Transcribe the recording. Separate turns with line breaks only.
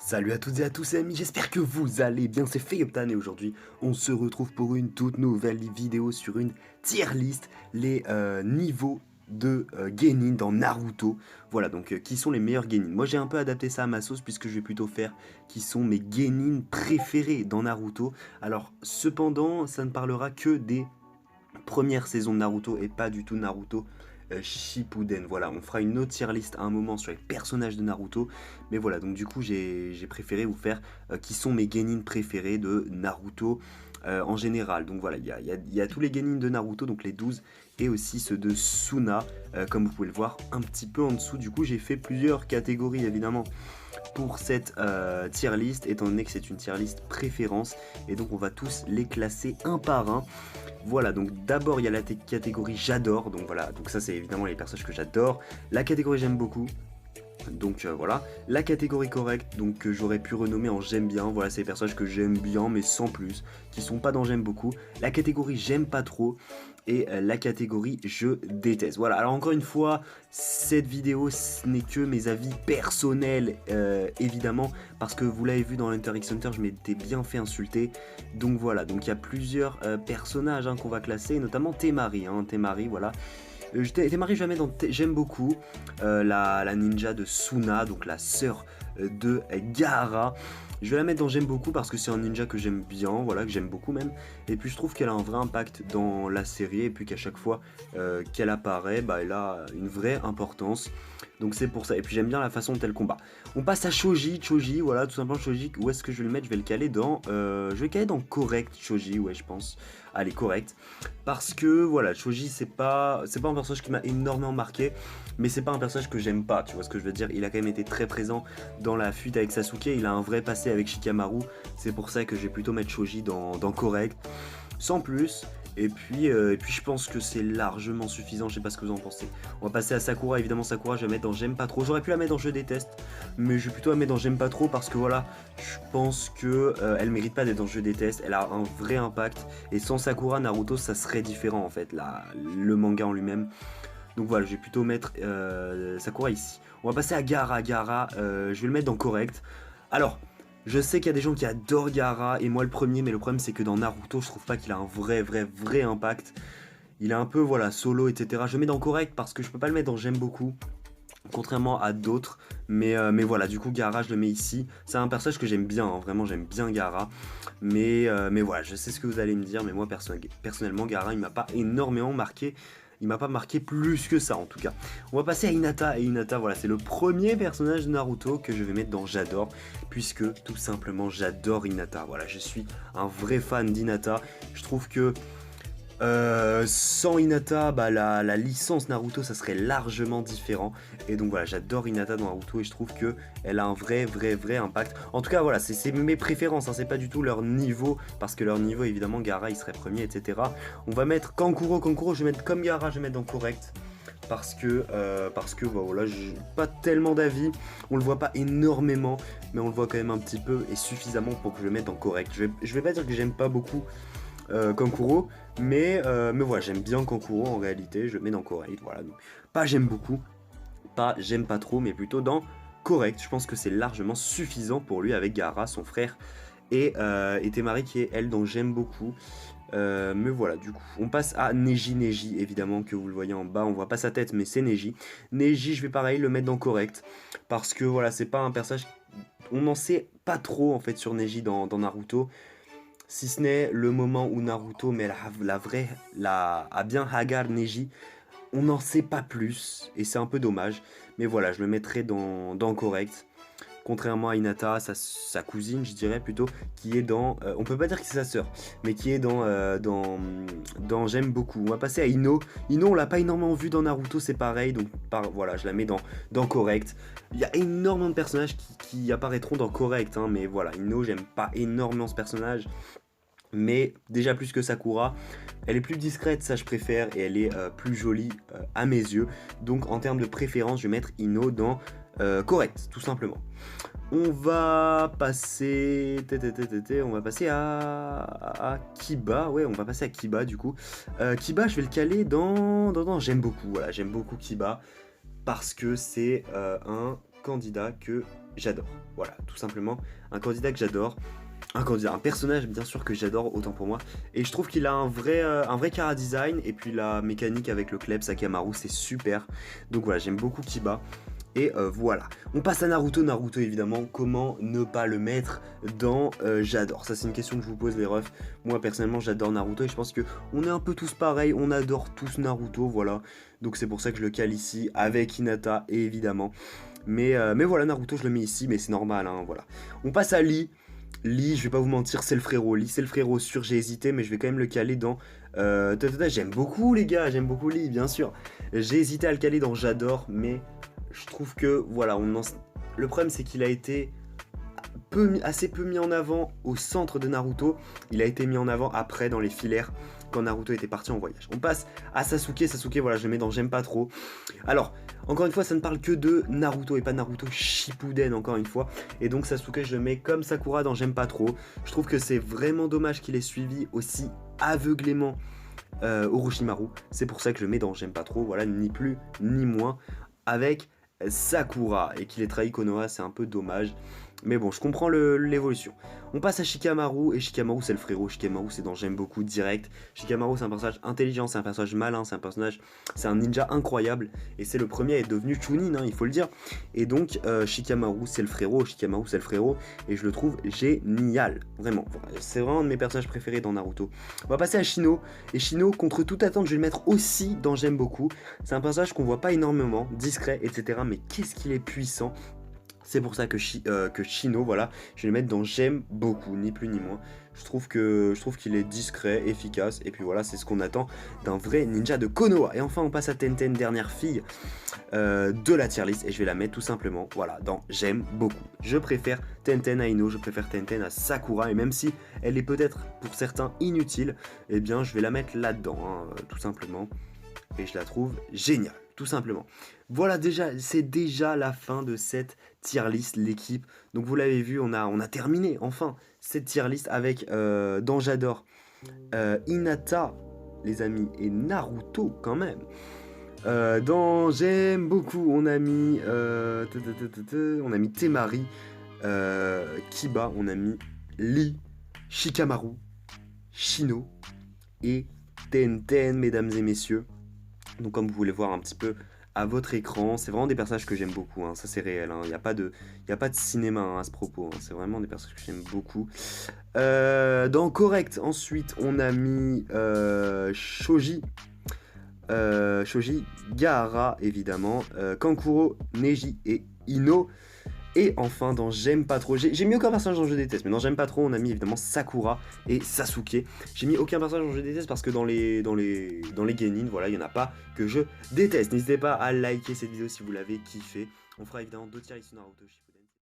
Salut à toutes et à tous les amis, j'espère que vous allez bien, c'est Fayoptan et aujourd'hui on se retrouve pour une toute nouvelle vidéo sur une tier list, les niveaux de Genin dans Naruto. Voilà donc qui sont les meilleurs Genin. Moi j'ai un peu adapté ça à ma sauce puisque je vais plutôt faire qui sont mes Genin préférés dans Naruto. Alors cependant ça ne parlera que des premières saisons de Naruto et pas du tout Naruto Shippuden. Voilà, on fera une autre tier list à un moment sur les personnages de Naruto. Mais voilà, donc du coup, j'ai préféré vous faire qui sont mes genin préférés de Naruto en général. Donc voilà, il y a tous les genin de Naruto, donc les 12, et aussi ceux de Suna, comme vous pouvez le voir un petit peu en dessous. Du coup, j'ai fait plusieurs catégories, évidemment, pour cette tier list, étant donné que c'est une tier list préférence. Et donc, on va tous les classer un par un. Voilà, donc d'abord il y a la catégorie j'adore, donc voilà, donc ça c'est évidemment les personnages que j'adore. La catégorie j'aime beaucoup, donc voilà. La catégorie correcte, donc que j'aurais pu renommer en j'aime bien, voilà, c'est les personnages que j'aime bien mais sans plus, qui sont pas dans j'aime beaucoup. La catégorie j'aime pas trop, et la catégorie je déteste. Voilà, alors encore une fois, cette vidéo ce n'est que mes avis personnels, évidemment, parce que vous l'avez vu dans l'Hunter x Hunter, je m'étais bien fait insulter. Donc voilà, donc il y a plusieurs personnages qu'on va classer, notamment Temari, Temari, voilà. Temari je la mets dans j'aime beaucoup, la ninja de Suna, donc la sœur de Gaara. Je vais la mettre dans j'aime beaucoup parce que c'est un ninja que j'aime bien, voilà, que j'aime beaucoup même. Et puis je trouve qu'elle a un vrai impact dans la série et puis qu'à chaque fois qu'elle apparaît, bah, elle a une vraie importance. Donc c'est pour ça. Et puis j'aime bien la façon dont elle combat. On passe à Choji, voilà, tout simplement Choji. Où est-ce que je vais le mettre? Je vais le caler dans... je vais le caler dans correct, Choji, ouais, je pense. Allez, correct. Parce que, voilà, Choji, c'est pas un personnage qui m'a énormément marqué. Mais c'est pas un personnage que j'aime pas, tu vois ce que je veux dire. Il a quand même été très présent dans la fuite avec Sasuke. Il a un vrai passé avec Shikamaru. C'est pour ça que je vais plutôt mettre Choji dans correct. Sans plus. Et puis je pense que c'est largement suffisant, je sais pas ce que vous en pensez. On va passer à Sakura, évidemment Sakura je vais la mettre dans j'aime pas trop. J'aurais pu la mettre dans je déteste, mais je vais plutôt la mettre dans j'aime pas trop parce que voilà, je pense que elle mérite pas d'être dans je déteste, elle a un vrai impact. Et sans Sakura, Naruto ça serait différent en fait, le manga en lui-même. Donc voilà, je vais plutôt mettre Sakura ici. On va passer à Gaara, je vais le mettre dans correct. Alors... je sais qu'il y a des gens qui adorent Gaara, et moi le premier, mais le problème c'est que dans Naruto, je trouve pas qu'il a un vrai impact. Il est un peu, voilà, solo, etc. Je le mets dans correct parce que je peux pas le mettre dans j'aime beaucoup, contrairement à d'autres. Mais voilà, du coup, Gaara, je le mets ici. C'est un personnage que j'aime bien, vraiment, j'aime bien Gaara. Mais voilà, je sais ce que vous allez me dire, mais moi, personnellement, Gaara, il m'a pas énormément marqué. Il m'a pas marqué plus que ça en tout cas. On va passer à Hinata. Et Hinata, voilà, c'est le premier personnage de Naruto que je vais mettre dans j'adore. Puisque tout simplement j'adore Hinata. Voilà, je suis un vrai fan d'Hinata. Je trouve que sans Hinata, bah, la licence Naruto ça serait largement différent. Et donc voilà, j'adore Hinata dans Naruto et je trouve que elle a un vrai impact. En tout cas voilà, c'est mes préférences, c'est pas du tout leur niveau, parce que leur niveau évidemment Gaara il serait premier, etc. On va mettre Kankuro, je vais mettre comme Gaara, je vais mettre dans correct. Parce que bah, voilà, j'ai pas tellement d'avis, on le voit pas énormément, mais on le voit quand même un petit peu et suffisamment pour que je le mette en correct. Je vais pas dire que j'aime pas beaucoup Kankuro, mais voilà, j'aime bien Kankuro en réalité, je le mets dans correct, voilà, donc pas j'aime beaucoup, pas j'aime pas trop, mais plutôt dans correct. Je pense que c'est largement suffisant pour lui avec Gaara, son frère, et Temari qui est elle dont j'aime beaucoup. Mais voilà, du coup, on passe à Neji, évidemment, que vous le voyez en bas, on voit pas sa tête, mais c'est Neji. Neji, je vais pareil le mettre dans correct, parce que voilà, c'est pas un personnage, on n'en sait pas trop en fait sur Neji dans Naruto. Si ce n'est le moment où Naruto met a bien Hagar Neji, on n'en sait pas plus, et c'est un peu dommage. Mais voilà, je le mettrai dans correct. Contrairement à Hinata, sa cousine, je dirais plutôt, qui est dans... on peut pas dire que c'est sa sœur, mais qui est dans j'aime beaucoup. On va passer à Ino. Ino, on l'a pas énormément vu dans Naruto, c'est pareil, donc voilà, je la mets dans correct. Il y a énormément de personnages qui apparaîtront dans correct, mais voilà, Ino, j'aime pas énormément ce personnage. Mais déjà plus que Sakura, elle est plus discrète, ça je préfère, et elle est plus jolie à mes yeux. Donc en termes de préférence, je vais mettre Ino dans correct, tout simplement. On va passer... On va passer à Kiba, ouais, on va passer à Kiba du coup. Kiba, je vais le caler dans j'aime beaucoup, voilà, j'aime beaucoup Kiba, parce que c'est un candidat que j'adore. Voilà, tout simplement, un candidat que j'adore. Un personnage bien sûr que j'adore autant pour moi. Et je trouve qu'il a un vrai chara design. Et puis la mécanique avec le Kleb Sakamaru, c'est super. Donc voilà, j'aime beaucoup Kiba. Et voilà. On passe à Naruto. Naruto évidemment, comment ne pas le mettre dans j'adore. Ça c'est une question que je vous pose les refs. Moi personnellement j'adore Naruto et je pense que on est un peu tous pareils. On adore tous Naruto, voilà. Donc c'est pour ça que je le cale ici avec Hinata évidemment. Mais voilà, Naruto je le mets ici, mais c'est normal, hein, voilà. On passe à Lee. Lee, je vais pas vous mentir, c'est le frérot. Lee, c'est le frérot sûr, j'ai hésité, mais je vais quand même le caler dans... J'aime beaucoup les gars, j'aime beaucoup Lee, bien sûr. J'ai hésité à le caler dans j'adore, mais je trouve que, voilà, le problème c'est qu'il a été assez peu mis en avant au centre de Naruto. Il a été mis en avant après dans les filaires, quand Naruto était parti en voyage. On passe à Sasuke. Sasuke, voilà, je le mets dans j'aime pas trop. Alors, encore une fois, ça ne parle que de Naruto et pas Naruto Shippuden, encore une fois. Et donc Sasuke, je le mets comme Sakura dans j'aime pas trop. Je trouve que c'est vraiment dommage qu'il ait suivi aussi aveuglément Orochimaru. C'est pour ça que je le mets dans j'aime pas trop, voilà, ni plus ni moins, avec Sakura. Et qu'il ait trahi Konoha, c'est un peu dommage. Mais bon, je comprends l'évolution. On passe à Shikamaru, et Shikamaru c'est le frérot. Shikamaru c'est dans j'aime beaucoup direct. Shikamaru c'est un personnage intelligent, c'est un personnage malin, c'est un ninja incroyable. Et c'est le premier à être devenu Chunin, hein, il faut le dire. Et donc Shikamaru c'est le frérot, et je le trouve génial. Vraiment, c'est vraiment un de mes personnages préférés dans Naruto. On va passer à Shino, et Shino, contre toute attente, je vais le mettre aussi dans j'aime beaucoup. C'est un personnage qu'on voit pas énormément, discret, etc. Mais qu'est-ce qu'il est puissant! C'est pour ça que Shino, voilà, je vais le mettre dans j'aime beaucoup, ni plus ni moins. Je trouve qu'il est discret, efficace, et puis voilà, c'est ce qu'on attend d'un vrai ninja de Konoha. Et enfin, on passe à Tenten, dernière fille de la tier list, et je vais la mettre tout simplement, voilà, dans j'aime beaucoup. Je préfère Tenten à Ino, je préfère Tenten à Sakura, et même si elle est peut-être pour certains inutile, eh bien, je vais la mettre là-dedans, hein, tout simplement. Et je la trouve géniale, tout simplement. Voilà, c'est déjà la fin de cette tier list, l'équipe. Donc vous l'avez vu, on a terminé enfin cette tier list avec dans j'adore Hinata, les amis, et Naruto quand même. Dans j'aime beaucoup, on a mis Temari, Kiba, on a mis Lee, Shikamaru, Shino et Tenten, mesdames et messieurs. Donc comme vous voulez voir un petit peu à votre écran, c'est vraiment des personnages que j'aime beaucoup, hein, ça c'est réel, il n'y a pas de cinéma, hein, à ce propos, hein, c'est vraiment des personnages que j'aime beaucoup. Dans correct, ensuite on a mis Shoji, Gaara évidemment, Kankuro, Neji et Ino. Et enfin, dans j'aime pas trop, j'ai mis aucun personnage dont je déteste, mais dans j'aime pas trop, on a mis évidemment Sakura et Sasuke. J'ai mis aucun personnage dont je déteste parce que dans les Genin, voilà, il y en a pas que je déteste. N'hésitez pas à liker cette vidéo si vous l'avez kiffé. On fera évidemment d'autres tiers ici Naruto Shippuden.